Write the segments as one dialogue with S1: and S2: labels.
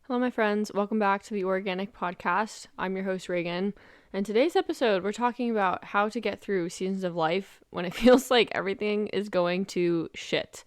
S1: Hello, my friends. Welcome back to the Oreaganic podcast. I'm your host, Reagan. And today's episode, we're talking about how to get through seasons of life when it feels like everything is going to shit.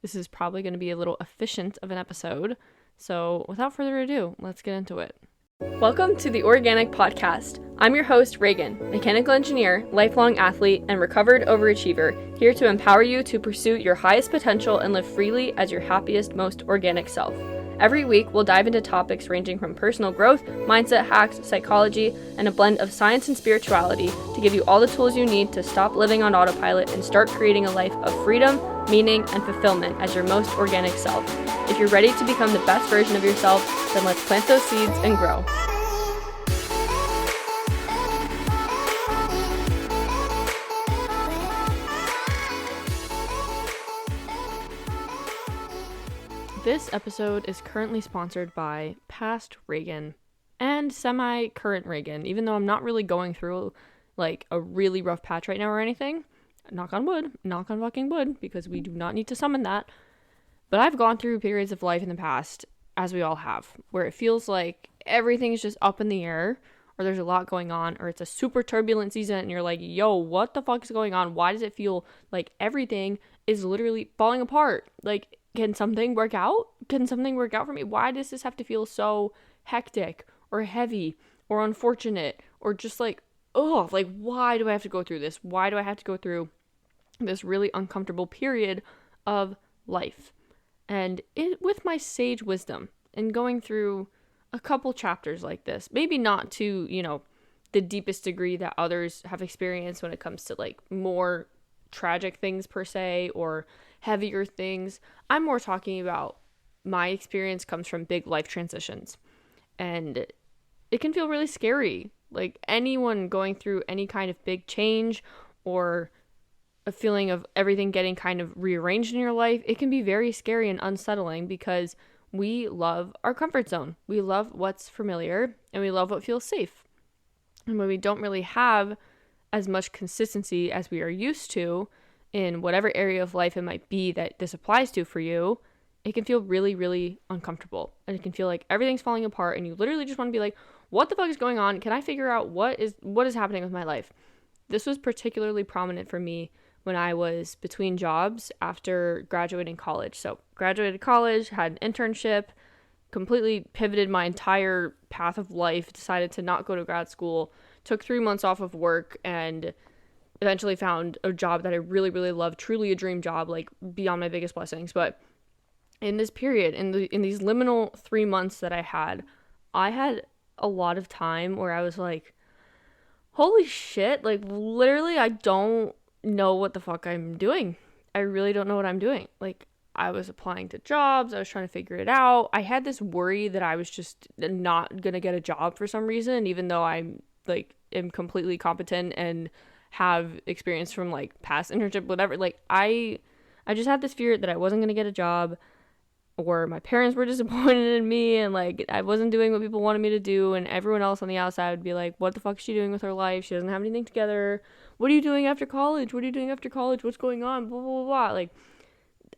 S1: This is probably going to be a little efficient of an episode. So without further ado, let's get into it. Welcome to the Oreaganic podcast. I'm your host, Reagan, mechanical engineer, lifelong athlete, and recovered overachiever, here to empower you to pursue your highest potential and live freely as your happiest, most organic self. Every week, we'll dive into topics ranging from personal growth, mindset hacks, psychology, and a blend of science and spirituality to give you all the tools you need to stop living on autopilot and start creating a life of freedom, meaning, and fulfillment as your most organic self. If you're ready to become the best version of yourself, then let's plant those seeds and grow. This episode is currently sponsored by past Reagan and semi-current Reagan, even though I'm not really going through like a really rough patch right now or anything. Knock on wood, knock on fucking wood, because we do not need to summon that. But I've gone through periods of life in the past, as we all have, where it feels like everything is just up in the air, or there's a lot going on, or it's a super turbulent season and you're like, yo, what the fuck is going on? Why does it feel like everything is literally falling apart? Like, can something work out? Can something work out for me? Why does this have to feel so hectic or heavy or unfortunate or just like, oh, like, why do I have to go through this? Why do I have to go through this really uncomfortable period of life? And with my sage wisdom and going through a couple chapters like this, maybe not to, the deepest degree that others have experienced when it comes to like more tragic things per se or heavier things. I'm more talking about my experience comes from big life transitions, and it can feel really scary. Like anyone going through any kind of big change or a feeling of everything getting kind of rearranged in your life, it can be very scary and unsettling because we love our comfort zone. We love what's familiar and we love what feels safe. And when we don't really have as much consistency as we are used to in whatever area of life it might be that this applies to for you, it can feel really, really uncomfortable. And it can feel like everything's falling apart and you literally just want to be like, what the fuck is going on? Can I figure out what is happening with my life? This was particularly prominent for me when I was between jobs after graduating college. So graduated college, had an internship, completely pivoted my entire path of life, decided to not go to grad school, took 3 months off of work, and eventually found a job that I really, really loved, truly a dream job, like beyond my biggest blessings. But in this period, in these liminal 3 months that I had a lot of time where I was like, holy shit, like literally I don't know what the fuck I'm doing. I really don't know what I'm doing. Like I was applying to jobs, I was trying to figure it out. I had this worry that I was just not gonna get a job for some reason, even though I'm like am completely competent and have experience from like past internship, whatever. Like I just had this fear that I wasn't gonna get a job, or my parents were disappointed in me and like I wasn't doing what people wanted me to do, and everyone else on the outside would be like, what the fuck is she doing with her life? She doesn't have anything together. What are you doing after college? What are you doing after college? What's going on? Blah, blah, blah, blah. Like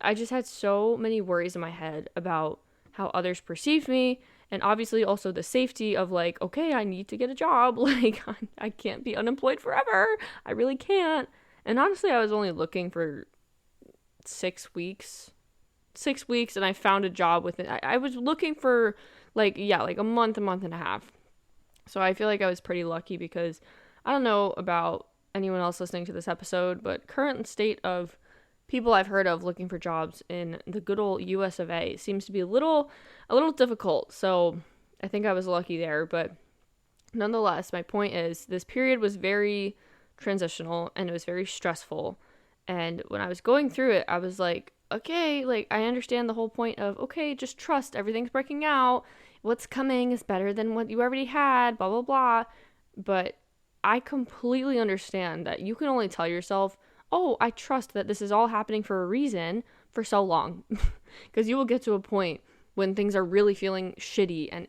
S1: I just had so many worries in my head about how others perceived me, and obviously also the safety of like, okay, I need to get a job. Like I can't be unemployed forever. I really can't. And honestly, I was only looking for 6 weeks, and I found a job within, I was looking for like a month and a half. So I feel like I was pretty lucky because I don't know about anyone else listening to this episode, but current state of people I've heard of looking for jobs in the good old US of A seems to be a little difficult. So I think I was lucky there, but nonetheless, my point is this period was very transitional and it was very stressful. And when I was going through it, I was like, okay, like I understand the whole point of, okay, just trust, everything's working out. What's coming is better than what you already had, blah, blah, blah. But I completely understand that you can only tell yourself, oh, I trust that this is all happening for a reason for so long. Because you will get to a point when things are really feeling shitty and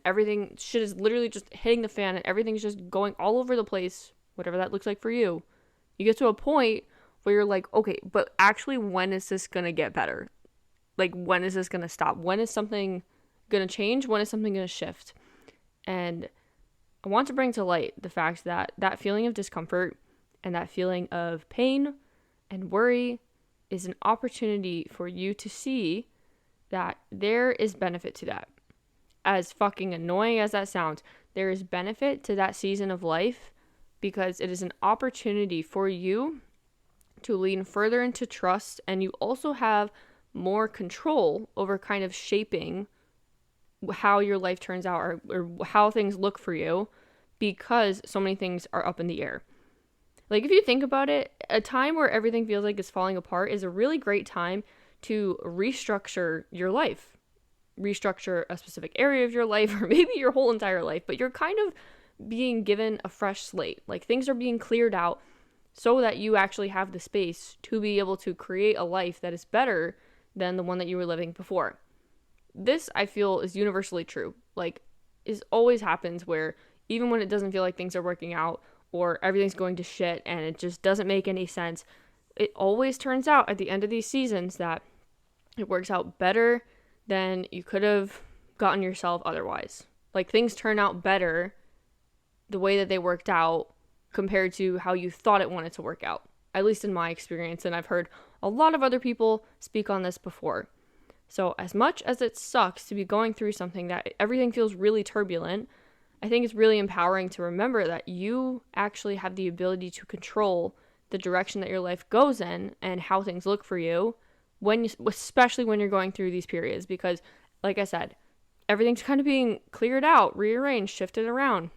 S1: shit is literally just hitting the fan and everything's just going all over the place, whatever that looks like for you. You get to a point where you're like, okay, but actually when is this going to get better? Like, when is this going to stop? When is something going to change? When is something going to shift? And I want to bring to light the fact that that feeling of discomfort and that feeling of pain and worry is an opportunity for you to see that there is benefit to that. As fucking annoying as that sounds, there is benefit to that season of life because it is an opportunity for you to lean further into trust, and you also have more control over kind of shaping how your life turns out or how things look for you, because so many things are up in the air. Like, if you think about it, a time where everything feels like it's falling apart is a really great time to restructure your life. Restructure a specific area of your life, or maybe your whole entire life, but you're kind of being given a fresh slate. Like, things are being cleared out so that you actually have the space to be able to create a life that is better than the one that you were living before. This, I feel, is universally true. Like, it always happens where even when it doesn't feel like things are working out or everything's going to shit and it just doesn't make any sense, it always turns out at the end of these seasons that it works out better than you could have gotten yourself otherwise. Like, things turn out better the way that they worked out compared to how you thought it wanted to work out, at least in my experience. And I've heard a lot of other people speak on this before. So as much as it sucks to be going through something that everything feels really turbulent, I think it's really empowering to remember that you actually have the ability to control the direction that your life goes in and how things look for you, especially when you're going through these periods. Because, like I said, everything's kind of being cleared out, rearranged, shifted around.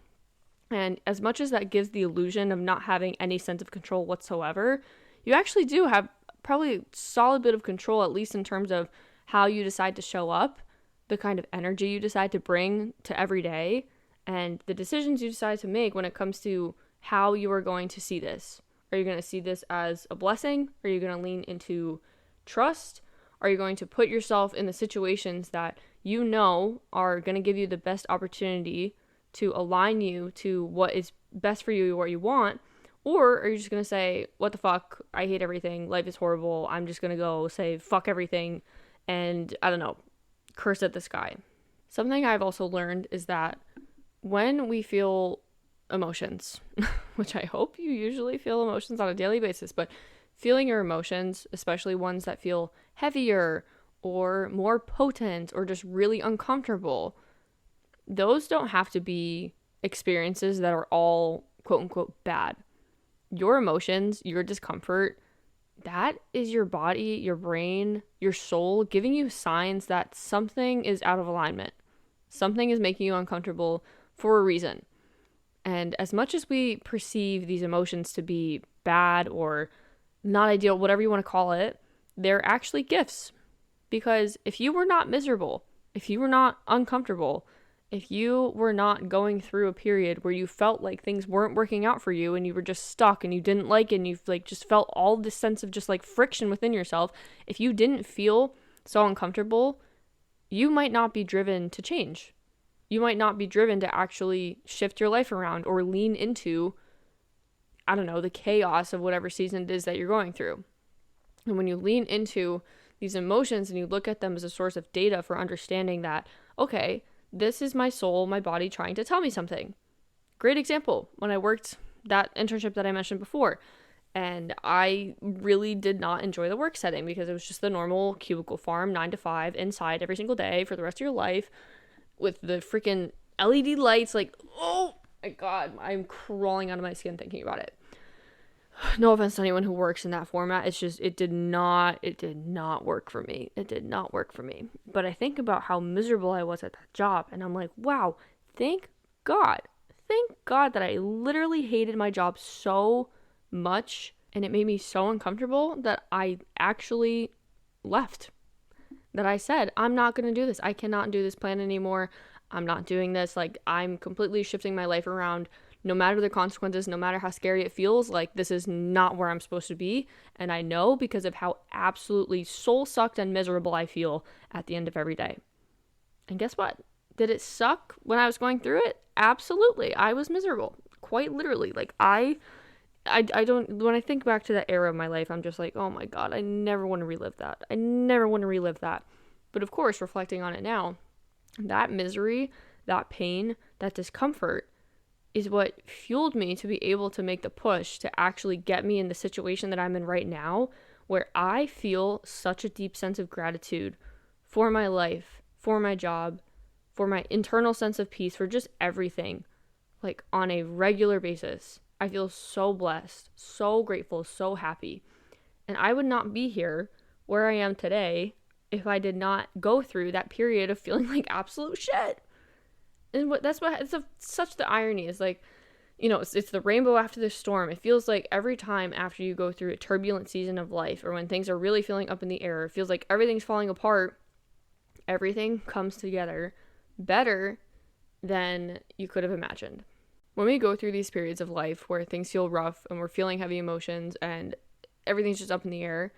S1: And as much as that gives the illusion of not having any sense of control whatsoever, you actually do have probably a solid bit of control, at least in terms of how you decide to show up, the kind of energy you decide to bring to every day, and the decisions you decide to make when it comes to how you are going to see this. Are you going to see this as a blessing? Are you going to lean into trust? Are you going to put yourself in the situations that you know are going to give you the best opportunity to align you to what is best for you, what you want? Or are you just going to say, what the fuck, I hate everything, life is horrible, I'm just going to go say fuck everything and, I don't know, curse at the sky? Something I've also learned is that when we feel emotions, which I hope you usually feel emotions on a daily basis, but feeling your emotions, especially ones that feel heavier or more potent or just really uncomfortable, those don't have to be experiences that are all quote unquote bad. Your emotions, your discomfort, that is your body, your brain, your soul giving you signs that something is out of alignment. Something is making you uncomfortable for a reason. And as much as we perceive these emotions to be bad or not ideal, whatever you want to call it, they're actually gifts. Because if you were not miserable, if you were not uncomfortable, if you were not going through a period where you felt like things weren't working out for you and you were just stuck and you didn't like it and you like just felt all this sense of just like friction within yourself, if you didn't feel so uncomfortable, you might not be driven to change. You might not be driven to actually shift your life around or lean into, I don't know, the chaos of whatever season it is that you're going through. And when you lean into these emotions and you look at them as a source of data for understanding that, okay, this is my soul, my body trying to tell me something. Great example, when I worked that internship that I mentioned before, and I really did not enjoy the work setting because it was just the normal cubicle farm, 9 to 5, inside every single day for the rest of your life with the freaking LED lights. Like, oh my God, I'm crawling out of my skin thinking about it. No offense to anyone who works in that format. It's just, it did not work for me. It did not work for me. But I think about how miserable I was at that job, and I'm like, wow, thank God that I literally hated my job so much, and it made me so uncomfortable that I actually left. That I said, I'm not going to do this. I cannot do this plan anymore. I'm not doing this. Like, I'm completely shifting my life around. No matter the consequences, no matter how scary it feels, like, this is not where I'm supposed to be. And I know because of how absolutely soul-sucked and miserable I feel at the end of every day. And guess what? Did it suck when I was going through it? Absolutely. I was miserable. Quite literally. Like, I don't, when I think back to that era of my life, I'm just like, oh my God, I never want to relive that. I never want to relive that. But of course, reflecting on it now, That misery, that pain, that discomfort is what fueled me to be able to make the push to actually get me in the situation that I'm in right now, where I feel such a deep sense of gratitude for my life, for my job, for my internal sense of peace, for just everything, like on a regular basis. I feel so blessed, so grateful, so happy. And I would not be here where I am today if I did not go through that period of feeling like absolute shit. And such the irony is, like, it's the rainbow after the storm. It feels like every time after you go through a turbulent season of life, or when things are really feeling up in the air, it feels like everything's falling apart, everything comes together better than you could have imagined. When we go through these periods of life where things feel rough and we're feeling heavy emotions and everything's just up in the air,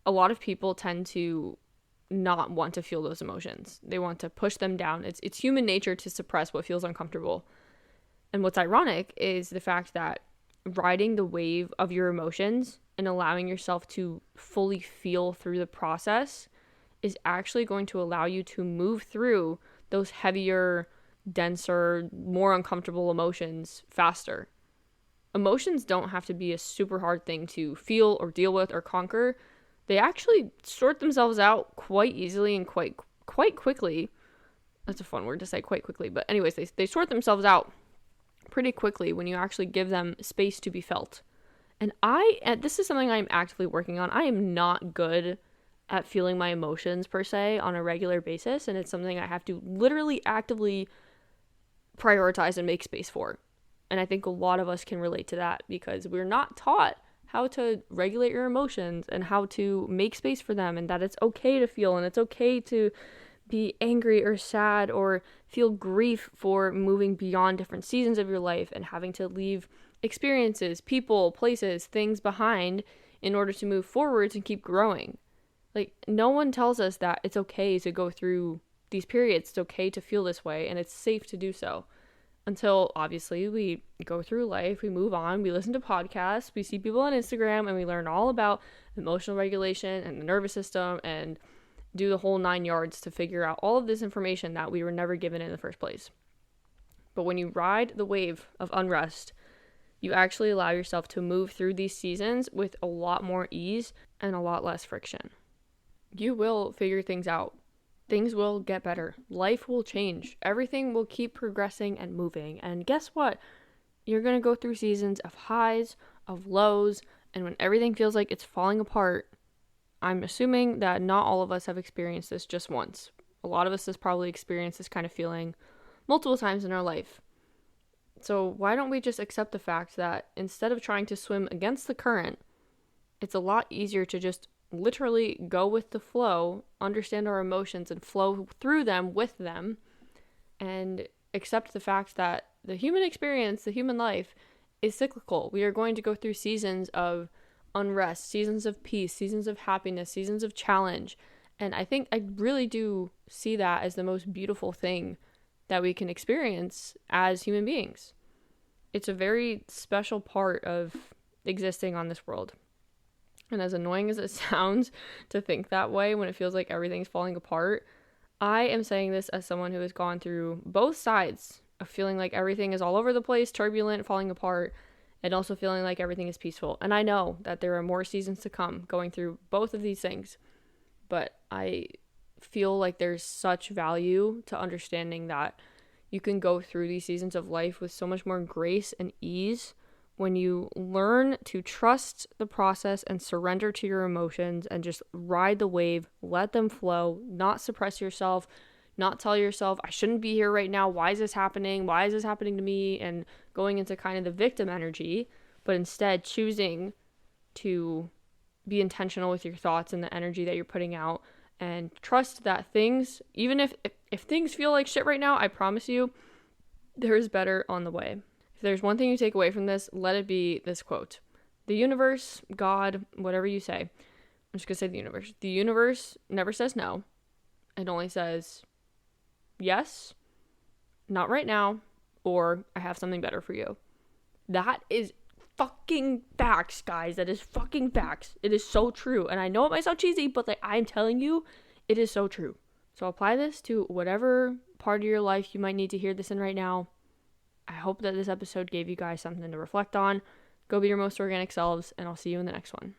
S1: a lot of people tend to not want to feel those emotions. They want to push them down. It's human nature to suppress what feels uncomfortable. And what's ironic is the fact that riding the wave of your emotions and allowing yourself to fully feel through the process is actually going to allow you to move through those heavier, denser, more uncomfortable emotions faster. Emotions don't have to be a super hard thing to feel or deal with or conquer. They actually sort themselves out quite easily and quite quickly. That's a fun word to say, quite quickly. But anyways, they sort themselves out pretty quickly when you actually give them space to be felt. And this is something I'm actively working on. I am not good at feeling my emotions per se on a regular basis. And it's something I have to literally actively prioritize and make space for. And I think a lot of us can relate to that because we're not taught how to regulate your emotions and how to make space for them, and that it's okay to feel and it's okay to be angry or sad or feel grief for moving beyond different seasons of your life and having to leave experiences, people, places, things behind in order to move forwards and keep growing. Like, no one tells us that it's okay to go through these periods. It's okay to feel this way and it's safe to do so. Until, obviously, we go through life, we move on, we listen to podcasts, we see people on Instagram, and we learn all about emotional regulation and the nervous system and do the whole 9 yards to figure out all of this information that we were never given in the first place. But when you ride the wave of unrest, you actually allow yourself to move through these seasons with a lot more ease and a lot less friction. You will figure things out. Things will get better. Life will change. Everything will keep progressing and moving. And guess what? You're going to go through seasons of highs, of lows, and when everything feels like it's falling apart, I'm assuming that not all of us have experienced this just once. A lot of us has probably experienced this kind of feeling multiple times in our life. So why don't we just accept the fact that instead of trying to swim against the current, it's a lot easier to just literally go with the flow, understand our emotions, and flow through them with them, and accept the fact that the human experience, the human life, is cyclical. We are going to go through seasons of unrest, seasons of peace, seasons of happiness, seasons of challenge. And I think I really do see that as the most beautiful thing that we can experience as human beings. It's a very special part of existing on this world. And as annoying as it sounds to think that way when it feels like everything's falling apart, I am saying this as someone who has gone through both sides of feeling like everything is all over the place, turbulent, falling apart, and also feeling like everything is peaceful. And I know that there are more seasons to come going through both of these things, but I feel like there's such value to understanding that you can go through these seasons of life with so much more grace and ease when you learn to trust the process and surrender to your emotions and just ride the wave, let them flow, not suppress yourself, not tell yourself, I shouldn't be here right now, why is this happening? Why is this happening to me? And going into kind of the victim energy, but instead choosing to be intentional with your thoughts and the energy that you're putting out, and trust that things, even if things feel like shit right now, I promise you, there is better on the way. If there's one thing you take away from this, let it be this quote. The universe, God, whatever you say, I'm just going to say the universe. The universe never says no. It only says yes, not right now, or I have something better for you. That is fucking facts, guys. That is fucking facts. It is so true. And I know it might sound cheesy, but like I'm telling you, it is so true. So apply this to whatever part of your life you might need to hear this in right now. I hope that this episode gave you guys something to reflect on. Go be your most organic selves, and I'll see you in the next one.